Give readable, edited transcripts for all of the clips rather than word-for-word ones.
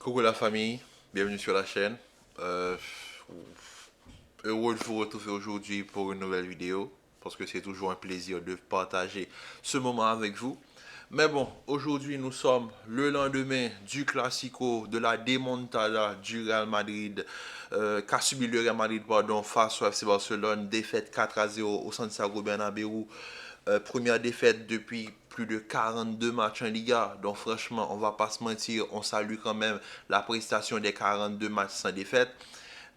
Coucou la famille, bienvenue sur la chaîne. Euh, Heureux de vous retrouver aujourd'hui pour une nouvelle vidéo, parce que c'est toujours un plaisir de partager ce moment avec vous. Mais bon, aujourd'hui nous sommes le lendemain du Classico, de la démontada du Real Madrid, qu'a subi le Real Madrid pardon, face au FC Barcelone, défaite 4-0 au Santiago Bernabéu. Première défaite depuis plus de 42 matchs en Liga. Donc franchement, on va pas se mentir, on salue quand même la prestation des 42 matchs sans défaite.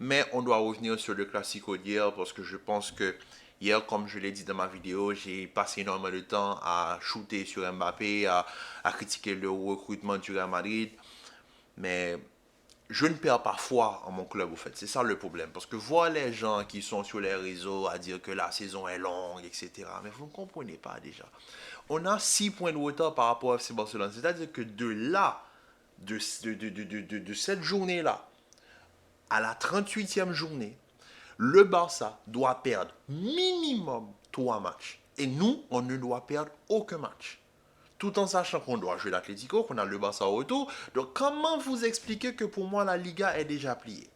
Mais on doit revenir sur le Classico d'hier parce que je pense que hier, comme je l'ai dit dans ma vidéo, j'ai passé énormément de temps à shooter sur Mbappé, à critiquer le recrutement du Real Madrid. Mais je ne perds pas foi en mon club, au fait. C'est ça le problème. Parce que voir les gens qui sont sur les réseaux à dire que la saison est longue, etc. Mais vous ne comprenez pas déjà. On a 6 points de retard par rapport à FC Barcelone. C'est-à-dire que de là, de cette journée-là, à la 38e journée, le Barça doit perdre minimum 3 matchs. Et nous, on ne doit perdre aucun match. Tout en sachant qu'on doit jouer l'Atlético, qu'on a le Barça au retour. Donc comment vous expliquer que pour moi la Liga est déjà pliée?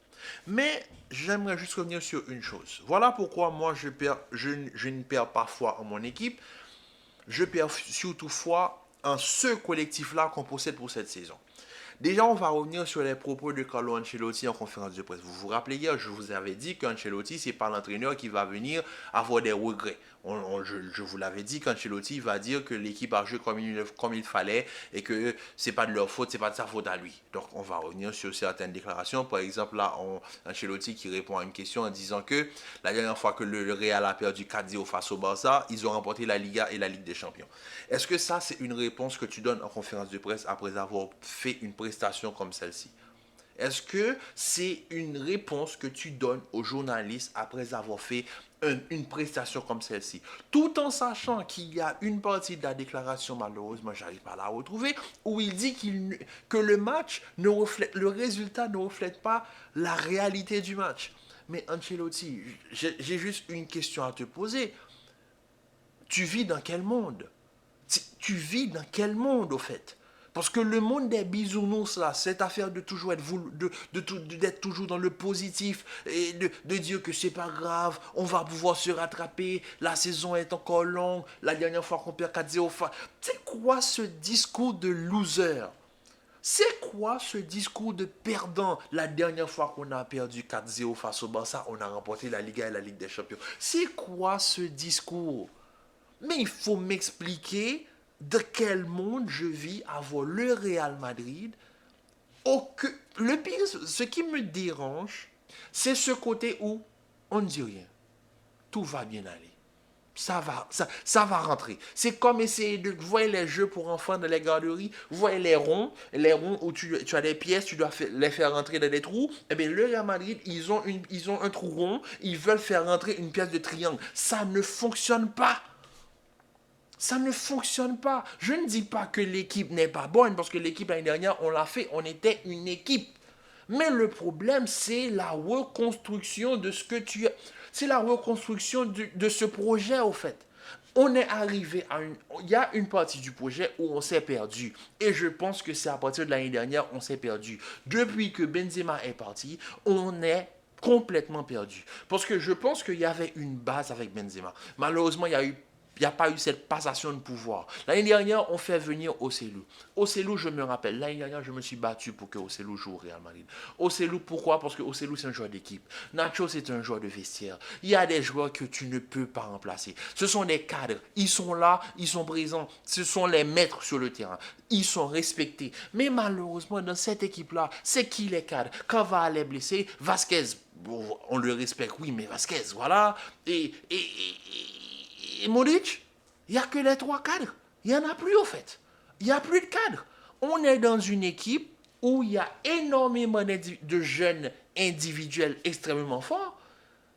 Mais j'aimerais juste revenir sur une chose. Voilà pourquoi moi je ne perds pas foi en mon équipe. Je perds surtout foi en ce collectif-là qu'on possède pour cette saison. Déjà, on va revenir sur les propos de Carlo Ancelotti en conférence de presse. Vous vous rappelez hier, je vous avais dit qu'Ancelotti, c'est pas l'entraîneur qui va venir avoir des regrets. Je vous l'avais dit qu'Ancelotti va dire que l'équipe a joué comme il fallait et que c'est pas de leur faute, c'est pas de sa faute à lui. Donc, on va revenir sur certaines déclarations. Par exemple, là, Ancelotti qui répond à une question en disant que la dernière fois que le Real a perdu 4-0 face au Barça, ils ont remporté la Liga et la Ligue des Champions. Est-ce que ça, c'est une réponse que tu donnes en conférence de presse après avoir fait une prestation comme celle-ci? Est-ce que c'est une réponse que tu donnes aux journalistes après avoir fait une prestation comme celle-ci? Tout en sachant qu'il y a une partie de la déclaration, malheureusement, j'arrive pas à la retrouver, où il dit que le match ne reflète, le résultat ne reflète pas la réalité du match. Mais Ancelotti, j'ai juste une question à te poser. Tu vis dans quel monde? Tu vis dans quel monde, au fait? Parce que le monde des bisounours, là, cette affaire de toujours être, d'être toujours dans le positif et de dire que c'est pas grave, on va pouvoir se rattraper, la saison est encore longue, la dernière fois qu'on perd 4-0, c'est quoi ce discours de loser? C'est quoi ce discours de perdant? La dernière fois qu'on a perdu 4-0 face au Barça, on a remporté la Liga et la Ligue des Champions. C'est quoi ce discours? Mais il faut m'expliquer de quel monde je vis à voir le Real Madrid. Le pire, ce qui me dérange, c'est ce côté où on ne dit rien. Tout va bien aller. Ça va rentrer. C'est comme essayer de voir les jeux pour enfants dans les garderies. Vous voyez les ronds où tu as des pièces, tu dois les faire rentrer dans des trous. Eh bien, le Real Madrid, ils ont un trou rond, ils veulent faire rentrer une pièce de triangle. Ça ne fonctionne pas. Ça ne fonctionne pas. Je ne dis pas que l'équipe n'est pas bonne, parce que l'équipe l'année dernière, on l'a fait, on était une équipe. Mais le problème, c'est la reconstruction de ce que tu as. C'est la reconstruction de ce projet, au fait. On est arrivé à une. Il y a une partie du projet où on s'est perdu. Et je pense que c'est à partir de l'année dernière on s'est perdu. Depuis que Benzema est parti, on est complètement perdu. Parce que je pense qu'il y avait une base avec Benzema. Malheureusement, il n'y a pas eu cette passation de pouvoir. L'année dernière, on fait venir Ocelu. Ocelu, je me rappelle, l'année dernière, je me suis battu pour que Ocelu joue au Real Madrid. Ocelu, pourquoi? Parce que Ocelu, c'est un joueur d'équipe. Nacho, c'est un joueur de vestiaire. Il y a des joueurs que tu ne peux pas remplacer. Ce sont des cadres. Ils sont là, ils sont présents. Ce sont les maîtres sur le terrain. Ils sont respectés. Mais malheureusement, dans cette équipe-là, c'est qui les cadres? Quand Varane est blessé, Vasquez, bon, on le respecte, oui, mais Vasquez, voilà. Et Modric, il n'y a que les trois cadres. Il n'y en a plus, au fait. Il n'y a plus de cadres. On est dans une équipe où il y a énormément de jeunes individuels extrêmement forts.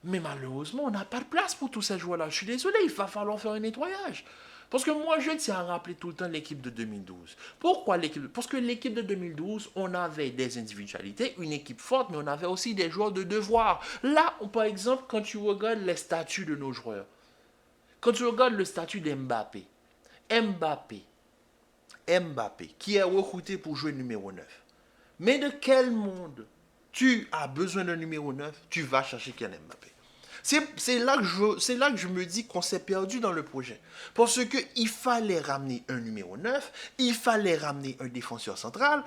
Mais malheureusement, on n'a pas de place pour tous ces joueurs-là. Je suis désolé, il va falloir faire un nettoyage. Parce que moi, je tiens à rappeler tout le temps l'équipe de 2012. Pourquoi l'équipe? Parce que l'équipe de 2012, on avait des individualités, une équipe forte, mais on avait aussi des joueurs de devoir. Là, par exemple, quand tu regardes les statuts de nos joueurs, quand tu regardes le statut d'Mbappé, Mbappé, qui est recruté pour jouer numéro 9. Mais de quel monde tu as besoin d'un numéro 9, tu vas chercher Kylian Mbappé. C'est là que je me dis qu'on s'est perdu dans le projet. Parce qu'il fallait ramener un numéro 9, il fallait ramener un défenseur central.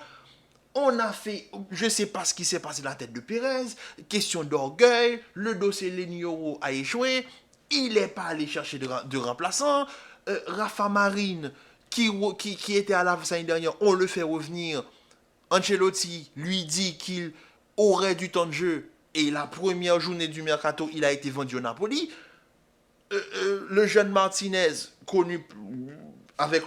On a fait, je ne sais pas ce qui s'est passé dans la tête de Pérez, question d'orgueil, le dossier Lenioro a échoué, il n'est pas allé chercher de remplaçant. Rafa Marine, qui était à la fin dernière, on le fait revenir. Ancelotti lui dit qu'il aurait du temps de jeu et la première journée du mercato, il a été vendu au Napoli. Le jeune Martinez, connu avec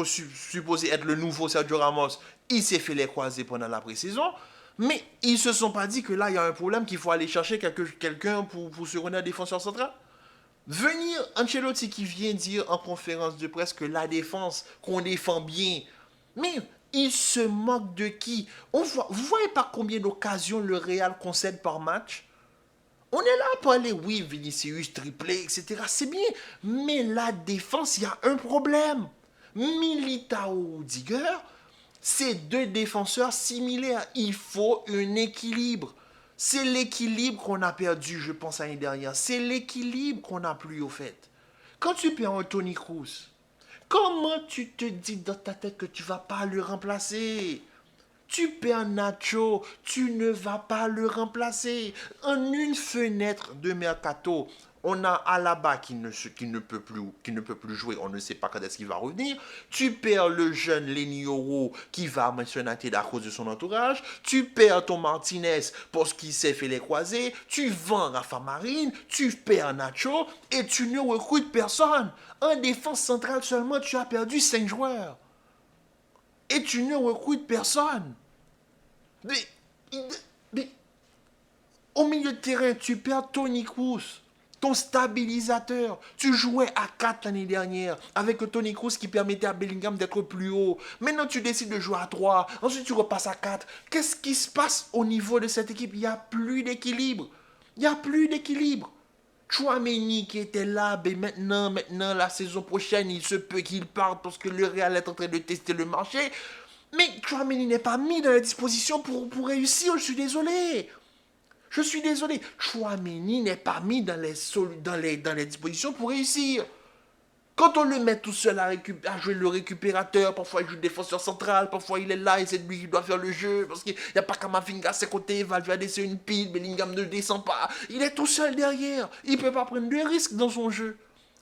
supposé être le nouveau Sergio Ramos, il s'est fait les croiser pendant la pré-saison. Mais ils ne se sont pas dit que là, il y a un problème, qu'il faut aller chercher quelqu'un pour se rendre défenseur central. Venir Ancelotti qui vient dire en conférence de presse que la défense, qu'on défend bien. Mais il se moque de qui? Vous voyez pas combien d'occasions le Real concède par match? On est là pour aller, oui, Vinicius, triplé, etc. C'est bien. Mais la défense, il y a un problème. Militao Rudiger, c'est deux défenseurs similaires. Il faut un équilibre. C'est l'équilibre qu'on a perdu, je pense, l'année dernière. C'est l'équilibre qu'on n'a plus, au fait. Quand tu perds un Toni Kroos, comment tu te dis dans ta tête que tu ne vas pas le remplacer? Tu perds Nacho, tu ne vas pas le remplacer. En une fenêtre de mercato, on a Alaba qui ne peut plus jouer, on ne sait pas quand est-ce qu'il va revenir. Tu perds le jeune Lenioro qui va mentionner à cause de son entourage. Tu perds ton Martinez parce qu'il s'est fait les croisés. Tu vends Rafa Marine, tu perds Nacho et tu ne recrutes personne. En défense centrale seulement, tu as perdu 5 joueurs. Et tu ne recrutes personne. Mais au milieu de terrain, tu perds Toni Kroos, ton stabilisateur. Tu jouais à 4 l'année dernière avec Toni Kroos qui permettait à Bellingham d'être plus haut. Maintenant, tu décides de jouer à 3. Ensuite, tu repasses à 4. Qu'est-ce qui se passe au niveau de cette équipe? Il n'y a plus d'équilibre. Il n'y a plus d'équilibre. Chouameni qui était là, ben maintenant, la saison prochaine, il se peut qu'il parte parce que le Real est en train de tester le marché. Mais Chouameni n'est pas mis dans la disposition pour réussir, je suis désolé. Je suis désolé. Chouameni n'est pas mis dans les dispositions pour réussir. Quand on le met tout seul à jouer le récupérateur, parfois il joue défenseur central, parfois il est là et c'est lui qui doit faire le jeu, parce qu'il n'y a pas Kamavinga à ses côtés, Valverde c'est une pile, Bellingham ne descend pas. Il est tout seul derrière. Il ne peut pas prendre de risques dans son jeu.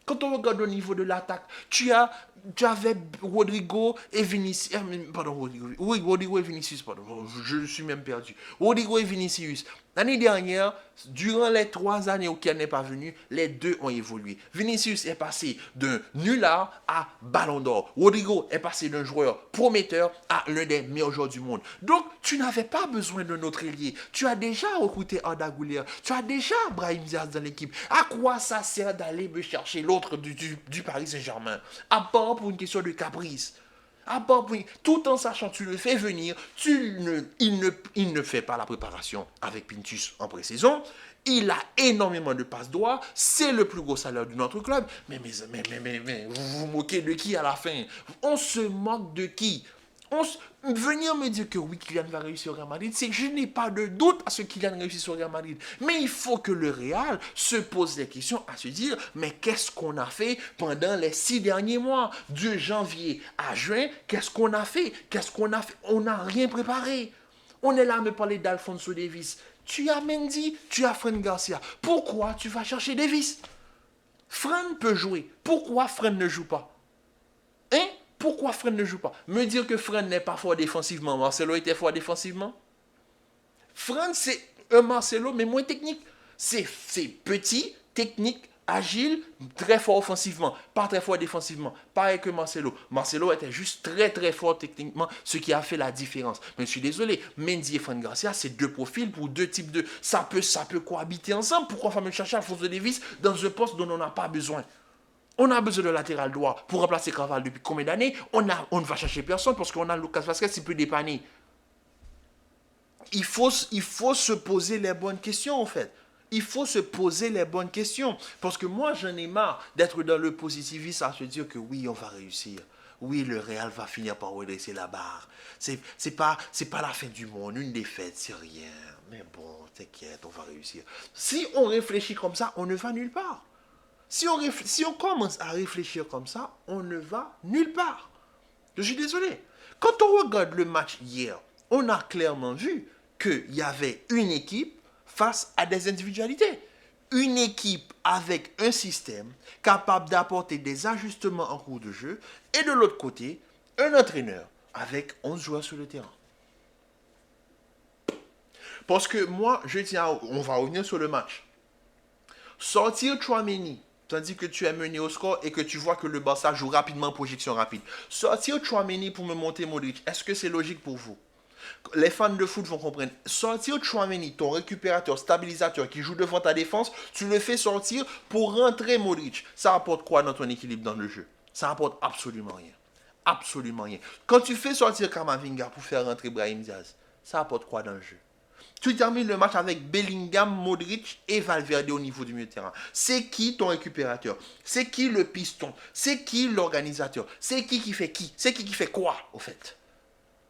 Quand on regarde au niveau de l'attaque, tu avais Rodrigo et Vinicius. Pardon, Rodrigo. Oui, Rodrigo et Vinicius, pardon. Je suis même perdu. Rodrigo et Vinicius. L'année dernière, durant les 3 années où Kylian n'est pas venu, les deux ont évolué. Vinicius est passé d'un nulard à Ballon d'Or. Rodrigo est passé d'un joueur prometteur à l'un des meilleurs joueurs du monde. Donc, tu n'avais pas besoin d'un autre ailier. Tu as déjà recruté Arda Güler. Tu as déjà Brahim Diaz dans l'équipe. À quoi ça sert d'aller me chercher l'autre du Paris Saint-Germain? À part pour une question de caprice. À part pour... Tout en sachant, tu le fais venir, il ne fait pas la préparation avec Pintus en pré-saison. Il a énormément de passes droits. C'est le plus gros salaire de notre club. Mais vous vous moquez de qui à la fin? On se moque de qui? Venir me dire que oui, Kylian va réussir au Real Madrid, c'est que je n'ai pas de doute à ce que Kylian réussisse au Real Madrid. Mais il faut que le Real se pose les questions à se dire, mais qu'est-ce qu'on a fait pendant les 6 derniers mois? De janvier à juin, qu'est-ce qu'on a fait? On n'a rien préparé. On est là à me parler d'Alphonso Davies. Tu as Mendy, tu as Fran Garcia. Pourquoi tu vas chercher Davies? Fran peut jouer. Pourquoi Fran ne joue pas? Hein? Pourquoi Fran ne joue pas? Me dire que Fran n'est pas fort défensivement, Marcelo était fort défensivement? Fran, c'est un Marcelo, mais moins technique. C'est petit, technique, agile, très fort offensivement, pas très fort défensivement. Pareil que Marcelo. Marcelo était juste très très fort techniquement, ce qui a fait la différence. Mais je suis désolé, Mendy et Fran Garcia, c'est deux profils pour deux types de... Ça peut cohabiter ensemble. Pourquoi faut me chercher Alphonso Davies dans un poste dont on n'a pas besoin? On a besoin de latéral droit pour remplacer Carvalho depuis combien d'années? On ne va chercher personne parce qu'on a Lucas Vazquez qui peut dépanner. Il faut se poser les bonnes questions, en fait. Il faut se poser les bonnes questions. Parce que moi, j'en ai marre d'être dans le positivisme à se dire que oui, on va réussir. Oui, le Real va finir par redresser la barre. C'est pas la fin du monde. Une défaite, c'est rien. Mais bon, t'inquiète, on va réussir. Si on réfléchit comme ça, on ne va nulle part. Si on commence à réfléchir comme ça, on ne va nulle part. Je suis désolé. Quand on regarde le match hier, on a clairement vu qu'il y avait une équipe face à des individualités. Une équipe avec un système capable d'apporter des ajustements en cours de jeu. Et de l'autre côté, un entraîneur avec 11 joueurs sur le terrain. Parce que moi, on va revenir sur le match. Sortir Tchouaméni, tandis que tu es mené au score et que tu vois que le Barça joue rapidement en projection rapide. Sortir Tchouaméni pour me monter Modric, est-ce que c'est logique pour vous? Les fans de foot vont comprendre. Sortir Tchouaméni, ton récupérateur, stabilisateur qui joue devant ta défense, tu le fais sortir pour rentrer Modric. Ça apporte quoi dans ton équilibre dans le jeu? Ça apporte absolument rien. Absolument rien. Quand tu fais sortir Kamavinga pour faire rentrer Brahim Diaz, ça apporte quoi dans le jeu? Tu termines le match avec Bellingham, Modric et Valverde au niveau du milieu de terrain. C'est qui ton récupérateur? C'est qui le piston? C'est qui l'organisateur? C'est qui fait qui? C'est qui fait quoi, au fait?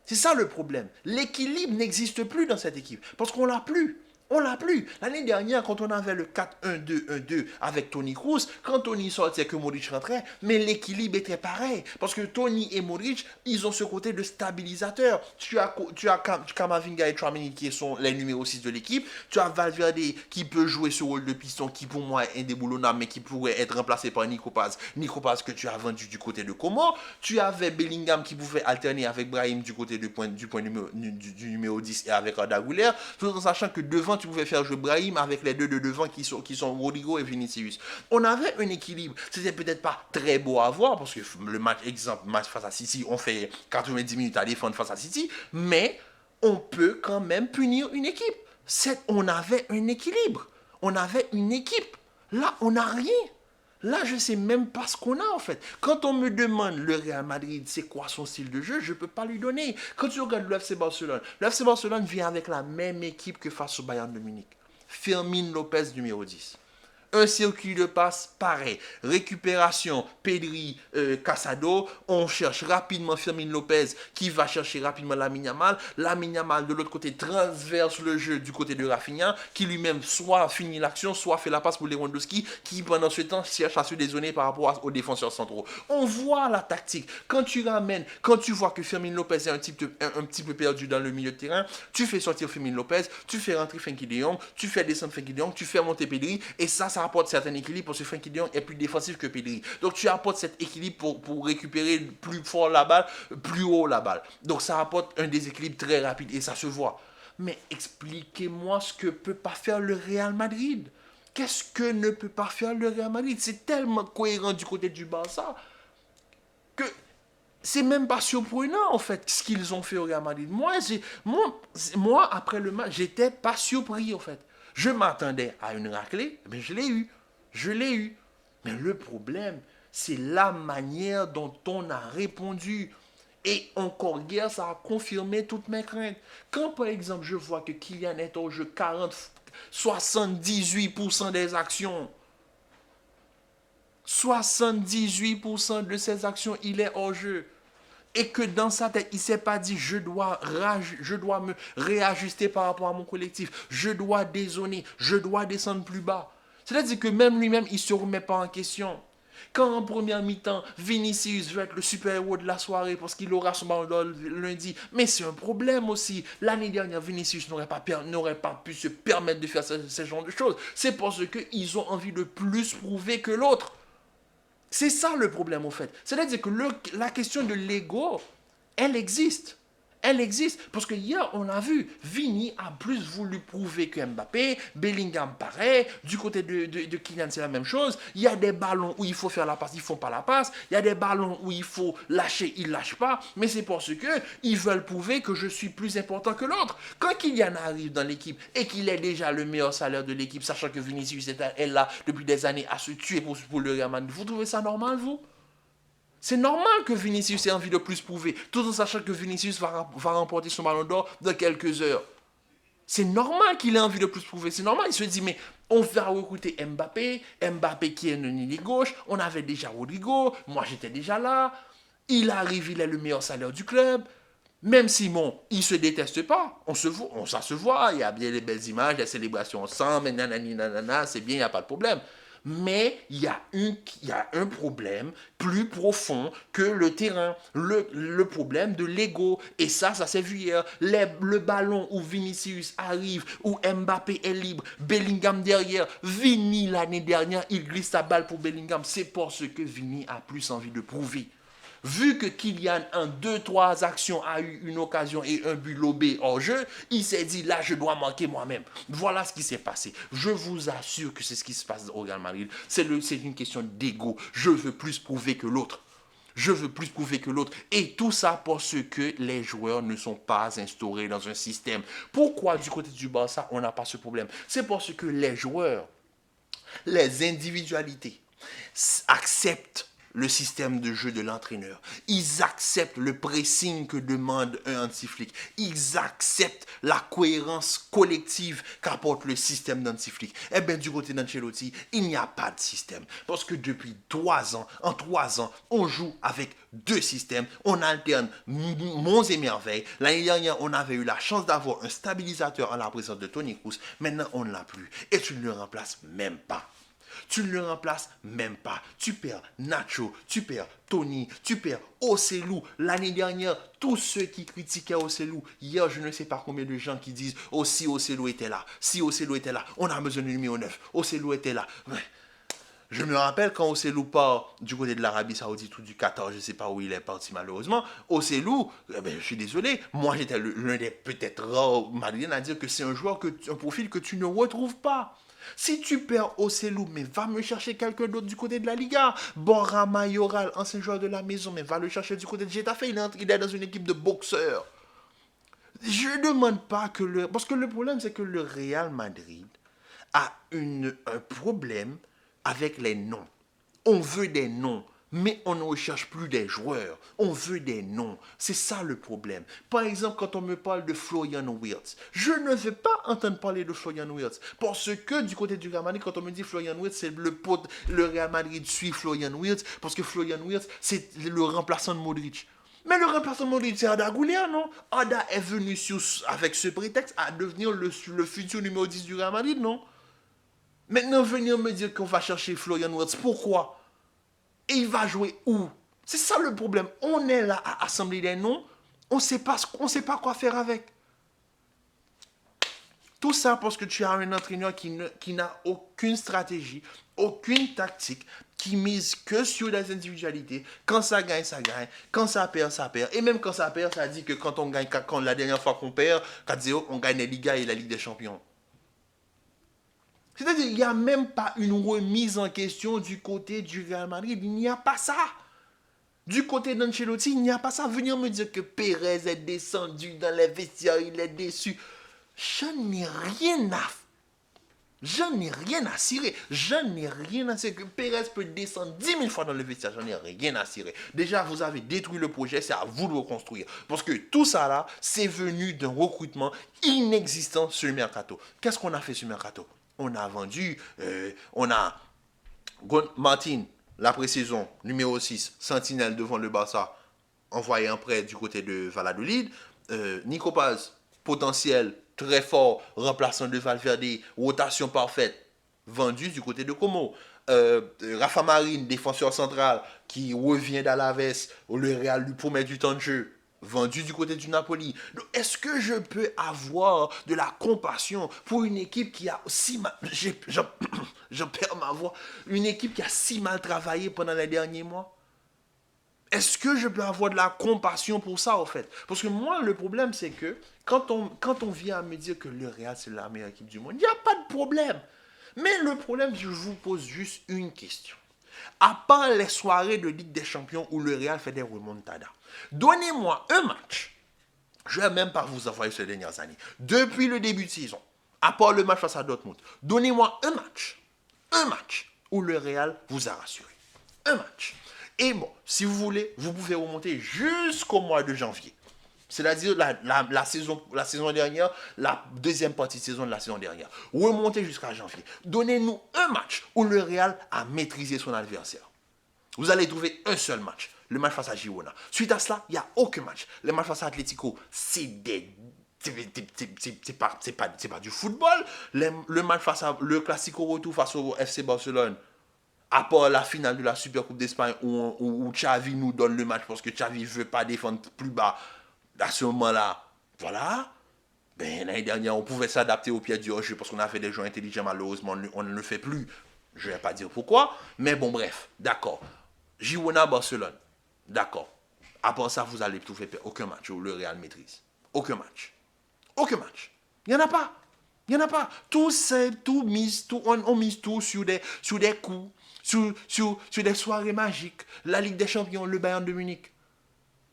C'est ça le problème. L'équilibre n'existe plus dans cette équipe. Parce qu'on l'a plus. On l'a plus. L'année dernière, quand on avait le 4-1-2-1-2 avec Toni Kroos, quand Toni sortait que Modric rentrait, mais l'équilibre était pareil. Parce que Toni et Modric, ils ont ce côté de stabilisateur. Tu as Kamavinga et Tchouaméni qui sont les numéros 6 de l'équipe. Tu as Valverde qui peut jouer ce rôle de piston qui pour moi est indéboulonnable mais qui pourrait être remplacé par Nico Paz. Nico Paz que tu as vendu du côté de Como. Tu avais Bellingham qui pouvait alterner avec Brahim du côté du numéro 10 et avec Arda Güler. Tout en sachant que devant tu pouvais faire jouer Brahim avec les deux de devant qui sont Rodrigo et Vinicius. On avait un équilibre. C'était peut-être pas très beau à voir parce que le match face à City, on fait 90 minutes à défendre face à City, mais on peut quand même punir une équipe. On avait un équilibre. On avait une équipe. Là, on n'a rien. Là, je ne sais même pas ce qu'on a en fait. Quand on me demande le Real Madrid, c'est quoi son style de jeu, je ne peux pas lui donner. Quand tu regardes le FC Barcelone vient avec la même équipe que face au Bayern de Munich. Fermin Lopez numéro 10. Un circuit de passe pareil. Récupération, Pedri, Casado. On cherche rapidement Fermin Lopez qui va chercher rapidement Lamine Yamal. Lamine Yamal de l'autre côté transverse le jeu du côté de Rafinha qui lui-même soit finit l'action, soit fait la passe pour Lewandowski qui pendant ce temps cherche à se dézoner par rapport aux défenseurs centraux. On voit la tactique. Quand tu vois que Fermin Lopez est un petit peu perdu dans le milieu de terrain, tu fais sortir Fermin Lopez, tu fais rentrer Frenkie de Jong, tu fais descendre Frenkie de Jong, tu fais monter Pedri et ça apporte certain équilibre parce que Frenkie de Jong est plus défensif que Pedri. Donc tu apportes cet équilibre pour récupérer plus fort la balle, plus haut la balle. Donc ça apporte un déséquilibre très rapide et ça se voit. Mais expliquez-moi ce que peut pas faire le Real Madrid. Qu'est-ce que ne peut pas faire le Real Madrid? C'est tellement cohérent du côté du Barça que c'est même pas surprenant en fait ce qu'ils ont fait au Real Madrid. Moi après le match, j'étais pas surpris en fait. Je m'attendais à une raclée, mais je l'ai eu. Je l'ai eu. Mais le problème, c'est la manière dont on a répondu. Et encore hier, ça a confirmé toutes mes craintes. Quand par exemple, je vois que Kylian est au jeu 78% des actions. 78% de ses actions, il est hors jeu. Et que dans sa tête, il ne s'est pas dit je dois me réajuster par rapport à mon collectif. Je dois dézoner. Je dois descendre plus bas. C'est-à-dire que même lui-même, il ne se remet pas en question. Quand en première mi-temps, Vinicius veut être le super-héros de la soirée parce qu'il aura son ballon d'or lundi, mais c'est un problème aussi. L'année dernière, Vinicius n'aurait pas pu se permettre de faire ce genre de choses. C'est parce qu'ils ont envie de plus prouver que l'autre. C'est ça le problème en fait. C'est-à-dire que la question de l'ego, elle existe. Elle existe. Parce que hier, on a vu, Vini a plus voulu prouver que Mbappé, Bellingham pareil, du côté de Kylian, c'est la même chose. Il y a des ballons où il faut faire la passe, ils ne font pas la passe. Il y a des ballons où il faut lâcher, ils ne lâchent pas. Mais c'est parce qu'ils veulent prouver que je suis plus important que l'autre. Quand Kylian arrive dans l'équipe et qu'il est déjà le meilleur salaire de l'équipe, sachant que Vinicius est là depuis des années à se tuer pour le Real Madrid, vous trouvez ça normal, vous? C'est normal que Vinicius ait envie de plus prouver, tout en sachant que Vinicius va remporter son ballon d'or dans quelques heures. C'est normal qu'il ait envie de plus prouver. C'est normal, il se dit, mais on va recruter Mbappé qui est un ailier gauche, on avait déjà Rodrigo, moi j'étais déjà là. Il arrive, il est le meilleur salaire du club. Même si, bon, ils ne se détestent pas, ça se voit, il y a bien les belles images, les célébrations ensemble, nanani, nanana, c'est bien, il n'y a pas de problème. Mais il y a un problème plus profond que le terrain, le problème de l'ego. Et ça s'est vu hier. Le ballon où Vinicius arrive, où Mbappé est libre, Bellingham derrière. Vini, l'année dernière, il glisse sa balle pour Bellingham. C'est parce que Vini a plus envie de prouver. Vu que Kylian, en 2-3 actions, a eu une occasion et un but lobé hors jeu, il s'est dit là, je dois manquer moi-même. Voilà ce qui s'est passé. Je vous assure que c'est ce qui se passe au Real Madrid. C'est une question d'ego. Je veux plus prouver que l'autre. Je veux plus prouver que l'autre. Et tout ça parce que les joueurs ne sont pas instaurés dans un système. Pourquoi du côté du Barça, on n'a pas ce problème? C'est parce que les joueurs, les individualités, acceptent le système de jeu de l'entraîneur. Ils acceptent le pressing que demande un anti-flic. Ils acceptent la cohérence collective qu'apporte le système d'anti-flic. Eh bien, du côté d'Ancelotti, il n'y a pas de système. Parce que depuis 3 ans, en 3 ans, on joue avec 2 systèmes. On alterne monts et merveilles. L'année dernière, on avait eu la chance d'avoir un stabilisateur en la présence de Toni Kroos. Maintenant, on ne l'a plus. Et tu ne le remplaces même pas. Tu ne le remplaces même pas. Tu perds Nacho, tu perds Tony, tu perds Ocelou. L'année dernière, tous ceux qui critiquaient Ocelou, hier, je ne sais pas combien de gens qui disent « Oh, si Ocelou était là, si Ocelou était là, on a besoin de numéro 9, Ocelou était là. » Je me rappelle quand Ocelou part du côté de l'Arabie Saoudite ou du Qatar, je ne sais pas où il est parti malheureusement. Ocelou, je suis désolé, moi j'étais l'un des peut-être rares Madrilènes à dire que c'est un joueur, un profil que tu ne retrouves pas. Si tu perds Ocelou, mais va me chercher quelqu'un d'autre du côté de la Liga. Borja Mayoral, ancien joueur de la maison, mais va le chercher du côté de Getafe. Il est dans une équipe de boxeurs. Je ne demande pas que le... Parce que le problème, c'est que le Real Madrid a un problème avec les noms. On veut des noms, mais on ne recherche plus des joueurs. On veut des noms. C'est ça le problème. Par exemple, quand on me parle de Florian Wirtz, je ne veux pas entendre parler de Florian Wirtz. Parce que du côté du Real Madrid, quand on me dit Florian Wirtz, c'est le Real Madrid suit Florian Wirtz, parce que Florian Wirtz, c'est le remplaçant de Modric. Mais le remplaçant de Modric, c'est Arda Güler, non? Arda est venu avec ce prétexte à devenir le futur numéro 10 du Real Madrid, non? Maintenant, venir me dire qu'on va chercher Florian Wirtz, pourquoi? Et il va jouer où? C'est ça le problème. On est là à assembler des noms, on sait sait pas quoi faire avec. Tout ça parce que tu as un entraîneur qui n'a aucune stratégie, aucune tactique, qui mise que sur les individualités. Quand ça gagne, ça gagne. Quand ça perd, ça perd. Et même quand ça perd, ça dit que quand on gagne, quand la dernière fois qu'on perd, 4-0, on gagne la Liga et la Ligue des Champions. C'est-à-dire, il n'y a même pas une remise en question du côté du Real Madrid. Il n'y a pas ça. Du côté d'Ancelotti, il n'y a pas ça. Venir me dire que Pérez est descendu dans les vestiaires, il est déçu. J'en ai rien à cirer. J'en ai rien à cirer. Que Pérez peut descendre 10 000 fois dans le vestiaire. J'en ai rien à cirer. Déjà, vous avez détruit le projet. C'est à vous de reconstruire. Parce que tout ça là, c'est venu d'un recrutement inexistant sur le mercato. Qu'est-ce qu'on a fait sur le mercato? On a vendu, on a Martin, la pré-saison, numéro 6, sentinelle devant le Barça, envoyé en prêt du côté de Valladolid. Nico Paz, potentiel très fort, remplaçant de Valverde, rotation parfaite, vendu du côté de Como. Rafa Marine, défenseur central, qui revient d'Alaves, le Real lui promet du temps de jeu, vendu du côté du Napoli. Donc, est-ce que je peux avoir de la compassion pour une équipe qui a si mal... Je perds ma voix. Une équipe qui a si mal travaillé pendant les derniers mois? Est-ce que je peux avoir de la compassion pour ça, en fait? Parce que moi, le problème, c'est que quand on vient à me dire que le Real, c'est la meilleure équipe du monde, il n'y a pas de problème. Mais le problème, je vous pose juste une question. À part les soirées de Ligue des Champions où le Real fait des remontadas, donnez-moi un match. Je ne vais même pas vous envoyer ces dernières années. Depuis le début de saison, à part le match face à Dortmund, donnez-moi un match où le Real vous a rassuré. Un match. Et bon, si vous voulez, vous pouvez remonter jusqu'au mois de janvier. C'est-à-dire la saison dernière, la deuxième partie de saison de la saison dernière. Remontez jusqu'à janvier. Donnez-nous un match où le Real a maîtrisé son adversaire. Vous allez trouver un seul match, le match face à Girona. Suite à cela, il n'y a aucun match. Le match face à Atlético, c'est pas du football. Le match face à le Classico retour face au FC Barcelone, à part la finale de la Supercoupe d'Espagne où Xavi nous donne le match parce que Xavi ne veut pas défendre plus bas à ce moment-là. Voilà. Ben, l'année dernière, on pouvait s'adapter au pied du jeu parce qu'on a fait des jeux intelligents. Malheureusement, on ne le fait plus. Je ne vais pas dire pourquoi. Mais bon, bref. D'accord. Girona, Barcelone. D'accord. À part ça, vous allez trouver aucun match où le Real maîtrise. Aucun match. Aucun match. Il n'y en a pas. Il n'y en a pas. On mise tout sur des coups, sur des soirées magiques. La Ligue des Champions, le Bayern de Munich.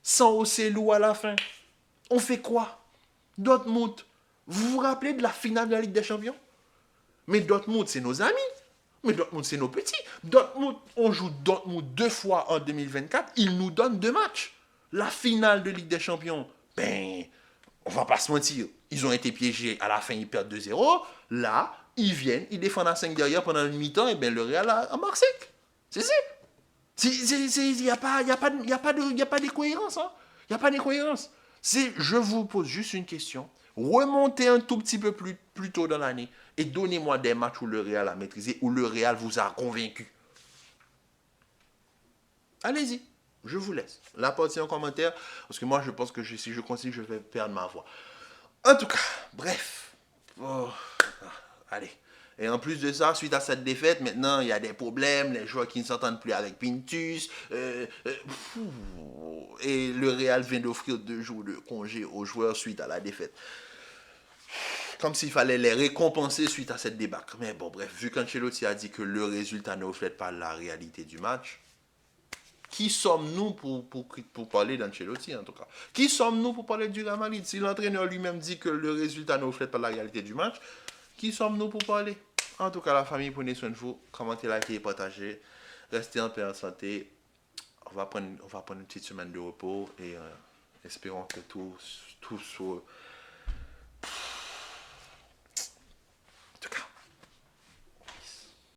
Sans hausser l'eau à la fin. On fait quoi? Dortmund. Vous vous rappelez de la finale de la Ligue des Champions? Mais Dortmund, c'est nos amis. Mais Dortmund, c'est nos petits. Dortmund, on joue Dortmund 2 fois en 2024. Ils nous donnent 2 matchs. La finale de Ligue des Champions, ben, on va pas se mentir. Ils ont été piégés. À la fin, ils perdent 2-0. Là, ils viennent, ils défendent à 5 derrière pendant une mi-temps. Et bien, le Real a marqué. C'est ça. Il n'y a pas d'incohérence. Hein? Il n'y a pas d'incohérence. Je vous pose juste une question. Remontez un tout petit peu plus tôt dans l'année et donnez-moi des matchs où le Real a maîtrisé, où le Real vous a convaincu. Allez-y, je vous laisse. La partie en commentaire, parce que moi je pense que si je continue, je vais perdre ma voix. En tout cas, bref. Oh, allez. Et en plus de ça, suite à cette défaite, maintenant, il y a des problèmes, les joueurs qui ne s'entendent plus avec Pintus. Et le Real vient d'offrir 2 jours de congé aux joueurs suite à la défaite. Comme s'il fallait les récompenser suite à cette débâcle. Mais bon, bref, vu qu'Ancelotti a dit que le résultat ne reflète pas la réalité du match, qui sommes-nous pour parler d'Ancelotti, en tout cas? Qui sommes-nous pour parler du Real Madrid? Si l'entraîneur lui-même dit que le résultat ne reflète pas la réalité du match, qui sommes-nous pour parler? En tout cas, la famille, prenez soin de vous. Commentez, likez et partagez. Restez en paix, en santé. On va prendre une petite semaine de repos et espérons que tout soit